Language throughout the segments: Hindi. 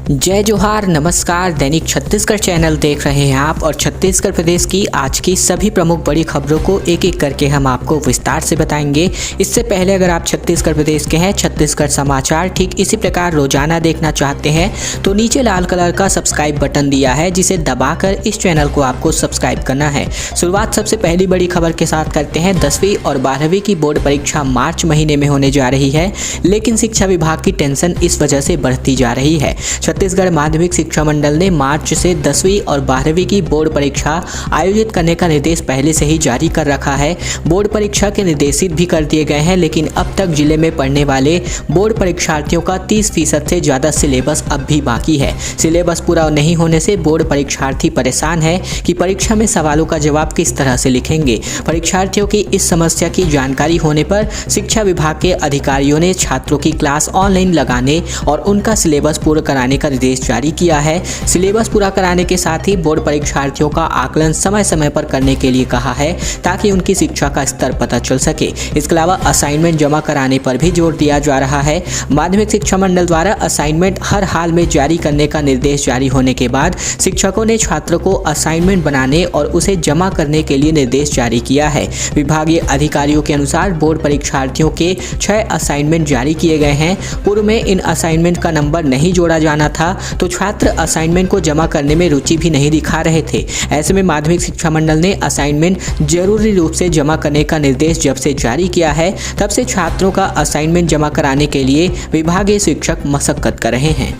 जय जोहार, नमस्कार। दैनिक छत्तीसगढ़ चैनल देख रहे हैं आप और छत्तीसगढ़ प्रदेश की आज की सभी प्रमुख बड़ी खबरों को एक एक करके हम आपको विस्तार से बताएंगे। इससे पहले अगर आप छत्तीसगढ़ प्रदेश के हैं, छत्तीसगढ़ समाचार ठीक इसी प्रकार रोजाना देखना चाहते हैं तो नीचे लाल कलर का सब्सक्राइब बटन दिया है, जिसे दबाकर इस चैनल को आपको सब्सक्राइब करना है। शुरुआत सबसे पहली बड़ी खबर के साथ करते हैं। 10वीं और 12वीं की बोर्ड परीक्षा मार्च महीने में होने जा रही है, लेकिन शिक्षा विभाग की टेंशन इस वजह से बढ़ती जा रही है। छत्तीसगढ़ माध्यमिक शिक्षा मंडल ने मार्च से 10वीं और 12वीं की बोर्ड परीक्षा आयोजित करने का निर्देश पहले से ही जारी कर रखा है। बोर्ड परीक्षा के निर्देशित भी कर दिए गए हैं, लेकिन अब तक जिले में पढ़ने वाले बोर्ड परीक्षार्थियों का 30% से ज़्यादा सिलेबस अब भी बाकी है। सिलेबस पूरा नहीं होने से बोर्ड परीक्षार्थी परेशान है कि परीक्षा में सवालों का जवाब किस तरह से लिखेंगे। परीक्षार्थियों की इस समस्या की जानकारी होने पर शिक्षा विभाग के अधिकारियों ने छात्रों की क्लास ऑनलाइन लगाने और उनका सिलेबस पूरा कराने का निर्देश जारी किया है। सिलेबस पूरा कराने के साथ ही बोर्ड परीक्षार्थियों का आकलन समय समय पर करने के लिए कहा है, ताकि उनकी शिक्षा का स्तर पता चल सके। इसके अलावा असाइनमेंट जमा कराने पर भी जोर दिया जा रहा है। माध्यमिक शिक्षा मंडल द्वारा असाइनमेंट हर हाल में जारी करने का निर्देश जारी होने के बाद शिक्षकों ने छात्रों को असाइनमेंट बनाने और उसे जमा करने के लिए निर्देश जारी किया है। विभागीय अधिकारियों के अनुसार बोर्ड परीक्षार्थियों के 6 असाइनमेंट जारी किए गए हैं। पूर्व में इन असाइनमेंट का नंबर नहीं जोड़ा जाना था, तो छात्र असाइनमेंट को जमा करने में रुचि भी नहीं दिखा रहे थे। ऐसे में माध्यमिक शिक्षा मंडल ने असाइनमेंट जरूरी रूप से जमा करने का निर्देश जब से जारी किया है, तब से छात्रों का असाइनमेंट जमा कराने के लिए विभागीय शिक्षक मशक्कत कर रहे हैं।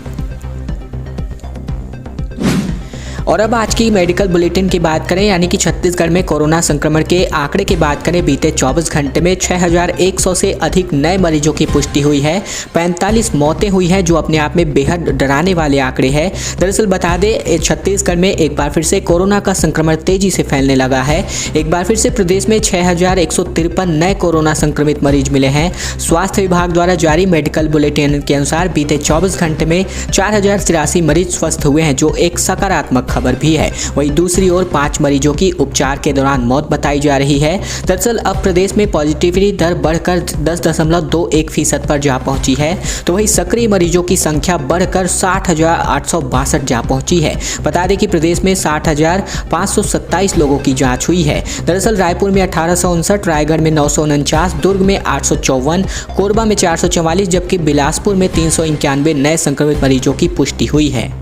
और अब आज की मेडिकल बुलेटिन की बात करें, यानी कि छत्तीसगढ़ में कोरोना संक्रमण के आंकड़े की बात करें, बीते 24 घंटे में 6100 से अधिक नए मरीजों की पुष्टि हुई है। 45 मौतें हुई हैं, जो अपने आप में बेहद डराने वाले आंकड़े हैं। दरअसल बता दें, छत्तीसगढ़ में एक बार फिर से कोरोना का संक्रमण तेजी से फैलने लगा है। एक बार फिर से प्रदेश में 6153 नए कोरोना संक्रमित मरीज मिले हैं। स्वास्थ्य विभाग द्वारा जारी मेडिकल बुलेटिन के अनुसार बीते 24 घंटे में 4083 मरीज स्वस्थ हुए हैं, जो एक सकारात्मक खबर भी है। वहीं दूसरी ओर 5 मरीजों की उपचार के दौरान मौत बताई जा रही है। दरअसल अब प्रदेश में पॉजिटिविटी दर बढ़कर 10.21% पर जा पहुंची है, तो वहीं सक्रिय मरीजों की संख्या बढ़कर 60,862 जा पहुंची है। बता दें कि प्रदेश में 60,527 लोगों की जांच हुई है। दरअसल रायपुर में 1859, रायगढ़ में 949, दुर्ग में 854, कोरबा में 444, जबकि बिलासपुर में 391 नए संक्रमित मरीजों की पुष्टि हुई है।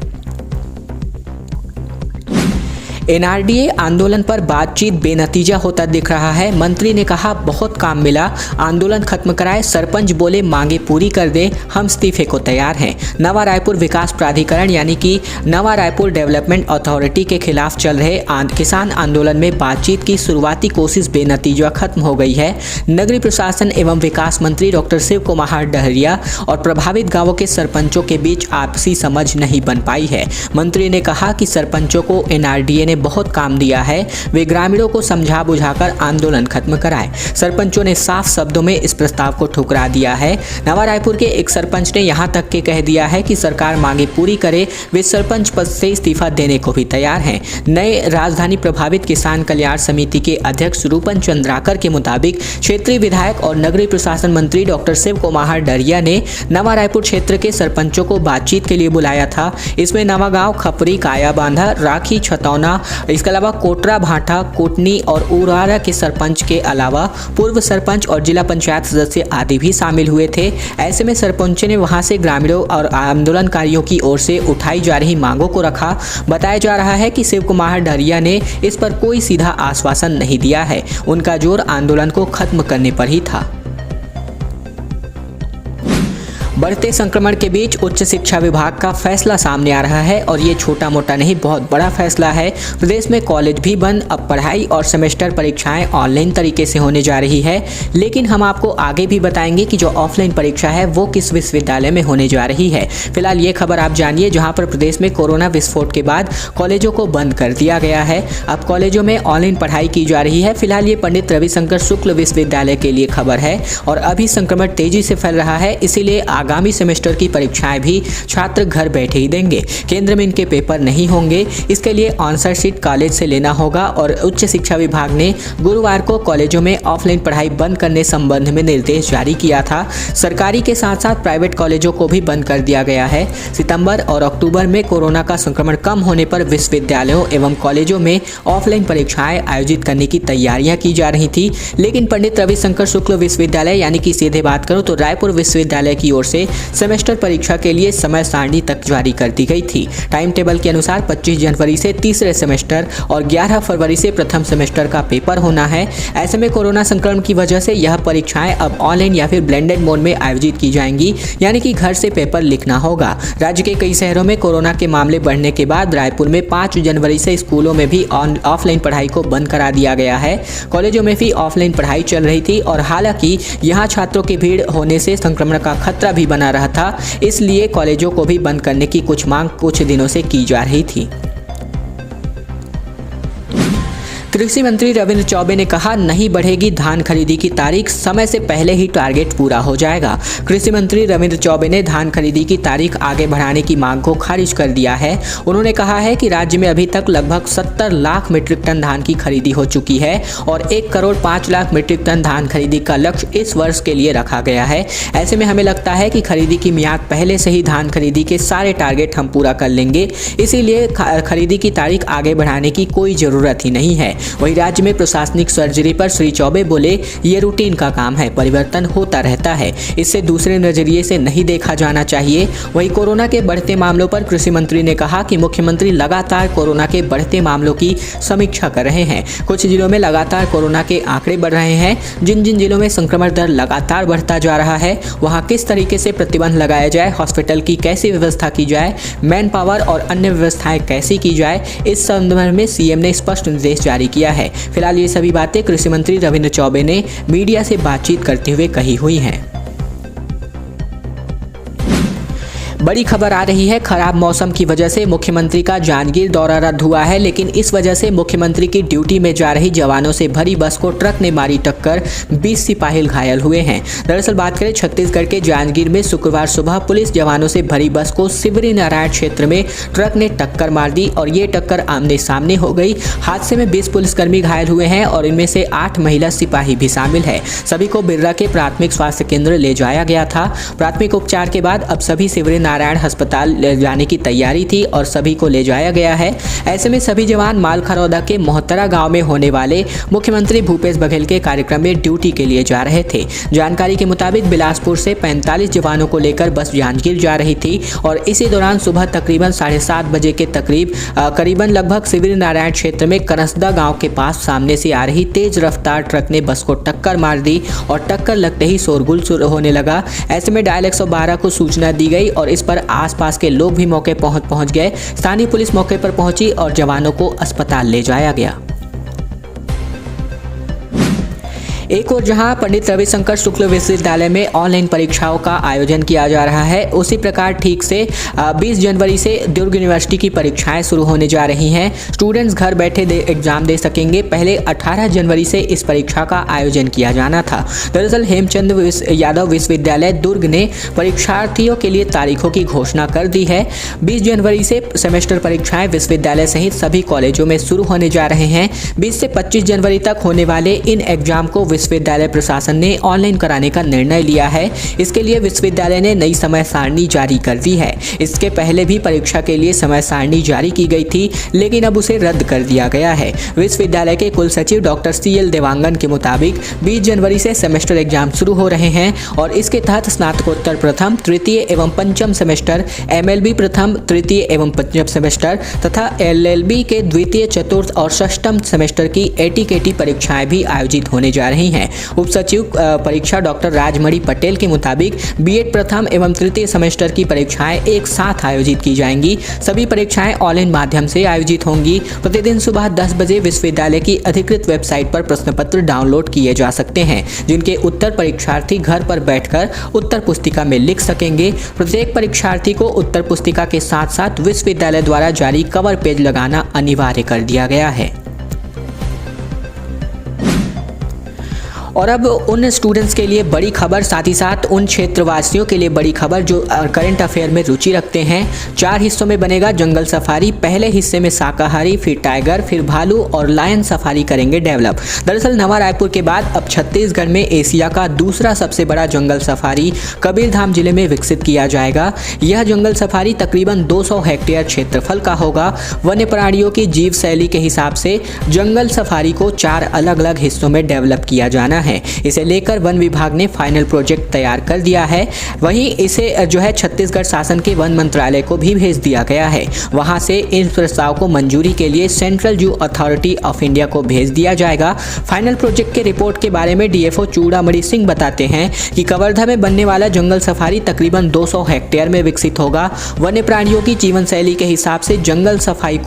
एनआरडीए आंदोलन पर बातचीत बेनतीजा होता दिख रहा है। मंत्री ने कहा, बहुत काम मिला, आंदोलन खत्म कराए। सरपंच बोले, मांगे पूरी कर दे, हम इस्तीफे को तैयार हैं। नवा रायपुर विकास प्राधिकरण यानी कि नवा रायपुर डेवलपमेंट अथॉरिटी के खिलाफ चल रहे किसान आंदोलन में बातचीत की शुरुआती कोशिश बेनतीजा खत्म हो गई है। नगरीय प्रशासन एवं विकास मंत्री डॉक्टर शिव कुमार डहरिया और प्रभावित गाँवों के सरपंचों के बीच आपसी समझ नहीं बन पाई है। मंत्री ने कहा कि सरपंचों को एनआरडीए बहुत काम दिया है, वे ग्रामीणों को समझा बुझाकर आंदोलन खत्म कराएं। सरपंचों ने साफ शब्दों में इस प्रस्ताव को ठुकरा दिया है। नवा रायपुर के एक सरपंच ने यहां तक के कह दिया है कि सरकार मांगे पूरी करे, वे सरपंच पद से इस्तीफा देने को भी तैयार हैं। नए राजधानी प्रभावित किसान कल्याण समिति के अध्यक्ष रूपन चंद्राकर के मुताबिक क्षेत्रीय विधायक और नगरीय प्रशासन मंत्री डॉक्टर शिव कुमार डहरिया ने नवा रायपुर क्षेत्र के सरपंचों को बातचीत के लिए बुलाया था। इसमें नवागांव, खपरी, कायाबांधा, राखी, छतौना, इसके अलावा कोटरा, भाटा, कोटनी और उरारा के सरपंच के अलावा पूर्व सरपंच और जिला पंचायत सदस्य आदि भी शामिल हुए थे। ऐसे में सरपंच ने वहां से ग्रामीणों और आंदोलनकारियों की ओर से उठाई जा रही मांगों को रखा। बताया जा रहा है कि शिव कुमार डहरिया ने इस पर कोई सीधा आश्वासन नहीं दिया है। उनका जोर आंदोलन को खत्म करने पर ही था। बढ़ते संक्रमण के बीच उच्च शिक्षा विभाग का फैसला सामने आ रहा है, और ये छोटा मोटा नहीं, बहुत बड़ा फैसला है। प्रदेश में कॉलेज भी बंद, अब पढ़ाई और सेमेस्टर परीक्षाएं ऑनलाइन तरीके से होने जा रही है। लेकिन हम आपको आगे भी बताएंगे कि जो ऑफलाइन परीक्षा है वो किस विश्वविद्यालय में होने जा रही है। फिलहाल ये खबर आप जानिए, जहां पर प्रदेश में कोरोना विस्फोट के बाद कॉलेजों को बंद कर दिया गया है। अब कॉलेजों में ऑनलाइन पढ़ाई की जा रही है। फिलहाल ये पंडित रविशंकर शुक्ल विश्वविद्यालय के लिए खबर है, और अभी संक्रमण तेजी से फैल रहा है, इसीलिए आगामी आगामी सेमेस्टर की परीक्षाएं भी छात्र घर बैठे ही देंगे। केंद्र में इनके पेपर नहीं होंगे। इसके लिए आंसर शीट कॉलेज से लेना होगा और उच्च शिक्षा विभाग ने गुरुवार को कॉलेजों में ऑफलाइन पढ़ाई बंद करने संबंध में निर्देश जारी किया था। सरकारी के साथ साथ प्राइवेट कॉलेजों को भी बंद कर दिया गया है। सितंबर और अक्टूबर में कोरोना का संक्रमण कम होने पर विश्वविद्यालयों एवं कॉलेजों में ऑफलाइन परीक्षाएं आयोजित करने की तैयारियां की जा रही थी, लेकिन पंडित रविशंकर शुक्ल विश्वविद्यालय यानी कि सीधे बात करूं तो रायपुर विश्वविद्यालय की ओर से सेमेस्टर परीक्षा के लिए समय सारणी तक जारी कर दी गई थी। टाइम टेबल के अनुसार 25 जनवरी से तीसरे सेमेस्टर और 11 फरवरी से प्रथम सेमेस्टर का पेपर होना है। ऐसे में कोरोना संक्रमण की वजह से यह परीक्षाएं अब ऑनलाइन या फिर ब्लेंडेड मोड में आयोजित की जाएंगी, यानी कि घर से पेपर लिखना होगा। राज्य के कई शहरों में कोरोना के मामले बढ़ने के बाद रायपुर में 5 जनवरी से स्कूलों में भी ऑफलाइन पढ़ाई को बंद करा दिया गया है। कॉलेजों में भी ऑफलाइन पढ़ाई चल रही थी और हालांकि यहाँ छात्रों की भीड़ होने से संक्रमण का खतरा भी बना रहा था, इसलिए कॉलेजों को भी बंद करने की कुछ मांग कुछ दिनों से की जा रही थी। कृषि मंत्री रविंद्र चौबे ने कहा, नहीं बढ़ेगी धान खरीदी की तारीख, समय से पहले ही टारगेट पूरा हो जाएगा। कृषि मंत्री रविंद्र चौबे ने धान खरीदी की तारीख आगे बढ़ाने की मांग को खारिज कर दिया है। उन्होंने कहा है कि राज्य में अभी तक लगभग 70 लाख मीट्रिक टन धान की खरीदी हो चुकी है और 1 करोड़ 5 लाख मीट्रिक टन धान खरीदी का लक्ष्य इस वर्ष के लिए रखा गया है। ऐसे में हमें लगता है कि खरीदी की मियाद पहले से ही धान खरीदी के सारे टारगेट हम पूरा कर लेंगे, इसीलिए खरीदी की तारीख आगे बढ़ाने की कोई ज़रूरत ही नहीं है। वहीं राज्य में प्रशासनिक सर्जरी पर श्री चौबे बोले, ये रूटीन का काम है, परिवर्तन होता रहता है, इससे दूसरे नजरिए से नहीं देखा जाना चाहिए। वहीं कोरोना के बढ़ते मामलों पर कृषि मंत्री ने कहा कि मुख्यमंत्री लगातार कोरोना के बढ़ते मामलों की समीक्षा कर रहे हैं। कुछ जिलों में लगातार कोरोना के आंकड़े बढ़ रहे हैं। जिन जिन जिलों में संक्रमण दर लगातार बढ़ता जा रहा है वहां किस तरीके से प्रतिबंध लगाया जाए, हॉस्पिटल की कैसी व्यवस्था की जाए, मैन पावर और अन्य व्यवस्थाएं कैसी की जाए, इस संदर्भ में सीएम ने स्पष्ट निर्देश जारी किया है। फिलहाल ये सभी बातें कृषि मंत्री रविंद्र चौबे ने मीडिया से बातचीत करते हुए कही हुई हैं। बड़ी खबर आ रही है, खराब मौसम की वजह से मुख्यमंत्री का जांजगीर दौरा रद्द हुआ है, लेकिन इस वजह से मुख्यमंत्री की ड्यूटी में जा रही जवानों से भरी बस को ट्रक ने मारी टक्कर, 20 सिपाही घायल हुए हैं। दरअसल बात करें छत्तीसगढ़ के जांजगीर में शुक्रवार सुबह पुलिस जवानों से भरी बस को सिवरी नारायण क्षेत्र में ट्रक ने टक्कर मार दी और ये टक्कर आमने सामने हो गई। हादसे में 20 पुलिसकर्मी घायल हुए हैं और इनमें से 8 महिला सिपाही भी शामिल है। सभी को बिर्रा के प्राथमिक स्वास्थ्य केंद्र ले जाया गया था। प्राथमिक उपचार के बाद अब सभी सिवरी नारायण अस्पताल ले जाने की तैयारी थी और सभी को ले जाया गया है। ऐसे में सभी जवान मालखरौदा के मोहतरा गांव में होने वाले मुख्यमंत्री भूपेश बघेल के कार्यक्रम में ड्यूटी के लिए जा रहे थे। जानकारी के मुताबिक बिलासपुर से 45 जवानों को लेकर बस जांजगीर जा रही थी और इसी दौरान सुबह तकरीबन 7:30 बजे के करीबन लगभग सिवरी नारायण क्षेत्र में करसदा गाँव के पास सामने से आ रही तेज रफ्तार ट्रक ने बस को टक्कर मार दी और टक्कर लगते ही शोरगुल शुरू होने लगा। ऐसे में डायल 112 को सूचना दी गई और इस पर आसपास के लोग भी मौके पहुंच गए। स्थानीय पुलिस मौके पर पहुंची और जवानों को अस्पताल ले जाया गया। एक और जहां पंडित रविशंकर शुक्ल विश्वविद्यालय में ऑनलाइन परीक्षाओं का आयोजन किया जा रहा है, उसी प्रकार ठीक से 20 जनवरी से दुर्ग यूनिवर्सिटी की परीक्षाएं शुरू होने जा रही हैं। स्टूडेंट्स घर बैठे एग्जाम दे सकेंगे। पहले 18 जनवरी से इस परीक्षा का आयोजन किया जाना था। दरअसल हेमचंद यादव विश्वविद्यालय दुर्ग ने परीक्षार्थियों के लिए तारीखों की घोषणा कर दी है। 20 जनवरी से सेमेस्टर परीक्षाएं विश्वविद्यालय सहित सभी कॉलेजों में शुरू होने जा रहे हैं। 20 से 25 जनवरी तक होने वाले इन एग्जाम को विश्वविद्यालय प्रशासन ने ऑनलाइन कराने का निर्णय लिया है। इसके लिए विश्वविद्यालय ने नई समय सारणी जारी कर दी है। इसके पहले भी परीक्षा के लिए समय सारणी जारी की गई थी, लेकिन अब उसे रद्द कर दिया गया है। विश्वविद्यालय के कुल सचिव डॉक्टर CL देवांगन के मुताबिक 20 जनवरी से सेमेस्टर एग्जाम शुरू हो रहे हैं और इसके तहत स्नातकोत्तर प्रथम, तृतीय एवं पंचम सेमेस्टर, MLB प्रथम, तृतीय एवं पंचम सेमेस्टर तथा LLB के द्वितीय, चतुर्थ और षष्ठम सेमेस्टर की ATKT परीक्षाएं भी आयोजित होने जा रही हैं। उप सचिव परीक्षा डॉक्टर राजमणि पटेल के मुताबिक B.Ed प्रथम एवं तृतीय सेमेस्टर की परीक्षाएं एक साथ आयोजित की जाएंगी। सभी परीक्षाएं ऑनलाइन माध्यम से आयोजित होंगी। प्रतिदिन सुबह 10 बजे विश्वविद्यालय की अधिकृत वेबसाइट पर प्रश्न पत्र डाउनलोड किए जा सकते हैं, जिनके उत्तर परीक्षार्थी घर पर बैठकर उत्तर पुस्तिका में लिख सकेंगे। प्रत्येक परीक्षार्थी को उत्तर पुस्तिका के साथ साथ विश्वविद्यालय द्वारा जारी कवर पेज लगाना अनिवार्य कर दिया गया है। और अब उन स्टूडेंट्स के लिए बड़ी खबर, साथ ही साथ उन क्षेत्रवासियों के लिए बड़ी खबर जो करंट अफेयर में रुचि रखते हैं। 4 हिस्सों में बनेगा जंगल सफारी। पहले हिस्से में शाकाहारी, फिर टाइगर, फिर भालू और लायन सफारी करेंगे डेवलप। दरअसल नवा रायपुर के बाद अब छत्तीसगढ़ में एशिया का दूसरा सबसे बड़ा जंगल सफारी कबीरधाम जिले में विकसित किया जाएगा। यह जंगल सफारी तकरीबन 200 हेक्टेयर क्षेत्रफल का होगा। वन्य प्राणियों की जीव शैली के हिसाब से जंगल सफारी को 4 अलग अलग हिस्सों में डेवलप किया जाना है। इसे लेकर वन विभाग ने फाइनल प्रोजेक्ट तैयार कर दिया है। वहीं इसे जो है छत्तीसगढ़ शासन के वन मंत्रालय को भी भेज दिया गया है। वहां से इस प्रस्ताव को मंजूरी के लिए central zoo authority of India को भेज दिया जाएगा। फाइनल प्रोजेक्ट के रिपोर्ट के बारे में डीएफओ चूड़ामणि सिंह बताते हैं कि कवर्धा में बनने वाला जंगल सफारी तकरीबन 200 हेक्टेयर में विकसित होगा। वन्य प्राणियों की जीवन शैली के हिसाब से जंगल सफारी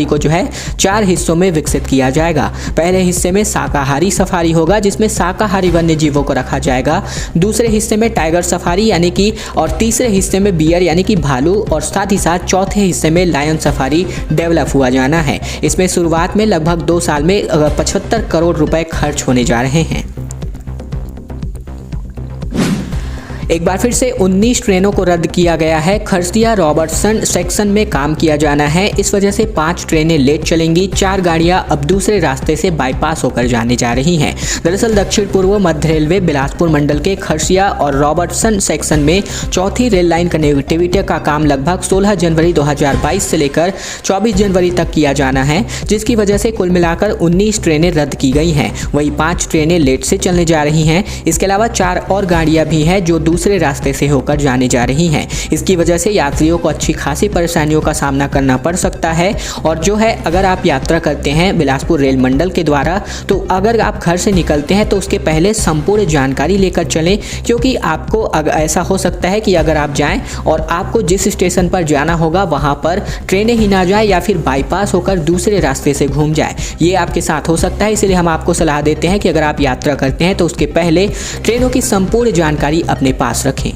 को जो है 4 हिस्सों में विकसित किया जाएगा। पहले हिस्से में शाकाहारी सफारी होगा जिसमें शाकाहारी वन्य जीवों को रखा जाएगा। दूसरे हिस्से में टाइगर सफारी यानी कि, और तीसरे हिस्से में बियर यानी कि भालू, और साथ ही साथ चौथे हिस्से में लायन सफारी डेवलप हुआ जाना है। इसमें शुरुआत में लगभग 2 साल में 75 करोड़ रुपए खर्च होने जा रहे हैं। एक बार फिर से 19 ट्रेनों को रद्द किया गया है। खरसिया रॉबर्टसन सेक्शन में काम किया जाना है। इस वजह से 5 ट्रेनें लेट चलेंगी। 4 गाड़ियां अब दूसरे रास्ते से बाईपास होकर जाने जा रही हैं। दरअसल दक्षिण पूर्व मध्य रेलवे बिलासपुर मंडल के खरसिया और रॉबर्टसन सेक्शन में चौथी रेल लाइन कनेक्टिविटी का काम लगभग 16 जनवरी 2022 से लेकर 24 जनवरी तक किया जाना है, जिसकी वजह से कुल मिलाकर 19 ट्रेनें रद्द की गई हैं। वहीं 5 ट्रेनें लेट से चलने जा रही हैं। इसके अलावा 4 और गाड़ियां भी हैं जो दूसरे रास्ते से होकर जाने जा रही हैं। इसकी वजह से यात्रियों को अच्छी खासी परेशानियों का सामना करना पड़ सकता है। और जो है, अगर आप यात्रा करते हैं बिलासपुर रेल मंडल के द्वारा, तो अगर आप घर से निकलते हैं तो उसके पहले संपूर्ण जानकारी लेकर चलें, क्योंकि आपको ऐसा हो सकता है कि अगर आप जाएं और आपको जिस स्टेशन पर जाना होगा वहां पर ट्रेनें ही ना जाए या फिर बाईपास होकर दूसरे रास्ते से घूम जाए। ये आपके साथ हो सकता है। इसलिए हम आपको सलाह देते हैं कि अगर आप यात्रा करते हैं तो उसके पहले ट्रेनों की संपूर्ण जानकारी अपने पास रखें।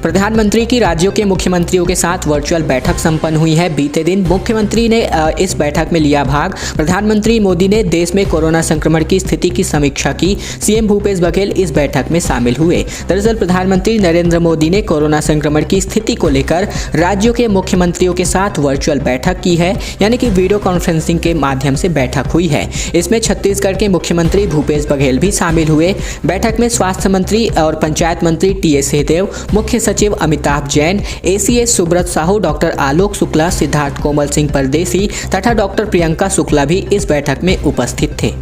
प्रधानमंत्री की राज्यों के मुख्यमंत्रियों के साथ वर्चुअल बैठक संपन्न हुई है। बीते दिन मुख्यमंत्री ने इस बैठक में लिया भाग। प्रधानमंत्री मोदी ने देश में कोरोना संक्रमण की स्थिति की समीक्षा की। सीएम भूपेश बघेल इस बैठक में शामिल हुए। दरअसल प्रधानमंत्री नरेंद्र मोदी ने कोरोना संक्रमण की स्थिति को लेकर राज्यों के मुख्यमंत्रियों के साथ वर्चुअल बैठक की है, यानी कि वीडियो कॉन्फ्रेंसिंग के माध्यम से बैठक हुई है। इसमें छत्तीसगढ़ के मुख्यमंत्री भूपेश बघेल भी शामिल हुए। बैठक में स्वास्थ्य मंत्री और पंचायत मंत्री टी.एस. सिंहदेव, मुख्य सचिव अमिताभ जैन, एसीएस सुब्रत साहू, डॉक्टर आलोक शुक्ला, सिद्धार्थ कोमल सिंह परदेसी तथा डॉक्टर प्रियंका शुक्ला भी इस बैठक में उपस्थित थे।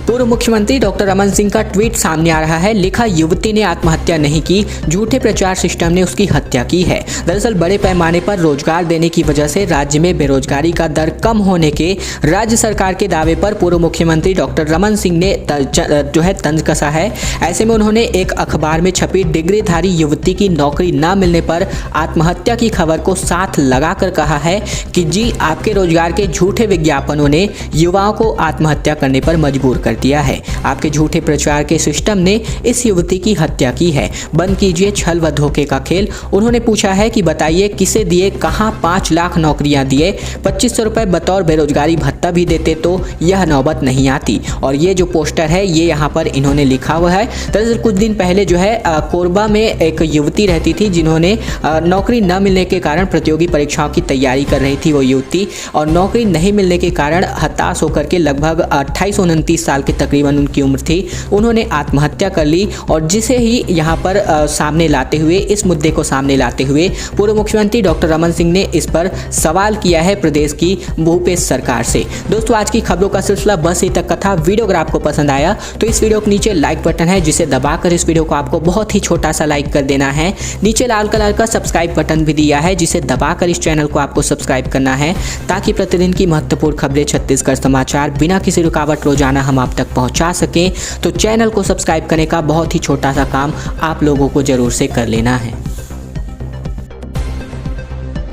पूर्व मुख्यमंत्री डॉक्टर रमन सिंह का ट्वीट सामने आ रहा है। लिखा, युवती ने आत्महत्या नहीं की, झूठे प्रचार सिस्टम ने उसकी हत्या की है। दरअसल बड़े पैमाने पर रोजगार देने की वजह से राज्य में बेरोजगारी का दर कम होने के राज्य सरकार के दावे पर पूर्व मुख्यमंत्री डॉक्टर रमन सिंह ने जो है तंज कसा है। ऐसे में उन्होंने एक अखबार में छपी डिग्रीधारी युवती की नौकरी न मिलने पर आत्महत्या की खबर को साथ लगाकर कहा है कि जी, आपके रोजगार के झूठे विज्ञापनों ने युवाओं को आत्महत्या करने पर मजबूर कर दिया है। आपके झूठे प्रचार के सिस्टम ने इस युवती की हत्या की है। बंद कीजिए छल व धोखे का खेल। उन्होंने पूछा है कि बताइए किसे दिए, कहां 5 लाख नौकरियां दिए, 2500 रुपए बतौर बेरोजगारी भत्ता भी देते तो यह नौबत नहीं आती। और ये जो पोस्टर है ये यहाँ पर इन्होंने लिखा हुआ है। दरअसल कुछ दिन पहले जो है कोरबा में एक युवती रहती थी जिन्होंने नौकरी न मिलने के कारण प्रतियोगी परीक्षाओं की तैयारी कर रही थी वो युवती, और नौकरी नहीं मिलने के कारण हताश होकर के लगभग 28-29 साल के तकरीबन उनकी उम्र थी, उन्होंने आत्महत्या कर ली। और जिसे ही यहाँ पर सामने लाते हुए, इस मुद्दे को सामने लाते हुए पूर्व मुख्यमंत्री डॉक्टर रमन सिंह ने इस पर सवाल किया है प्रदेश की भूपेश सरकार से। दोस्तों, आज की खबरों का सिलसिला बस यहीं तक का था। वीडियो अगर आपको पसंद आया तो इस वीडियो के नीचे लाइक बटन है जिसे दबाकर इस वीडियो को आपको बहुत ही छोटा सा लाइक कर देना है। नीचे लाल कलर का सब्सक्राइब बटन भी दिया है जिसे दबाकर इस चैनल को आपको सब्सक्राइब करना है, ताकि प्रतिदिन की महत्वपूर्ण खबरें, छत्तीसगढ़ समाचार बिना किसी रुकावट रोजाना हम आप तक पहुंचा सकें। तो चैनल को सब्सक्राइब करने का बहुत ही छोटा सा काम आप लोगों को जरूर से कर लेना है।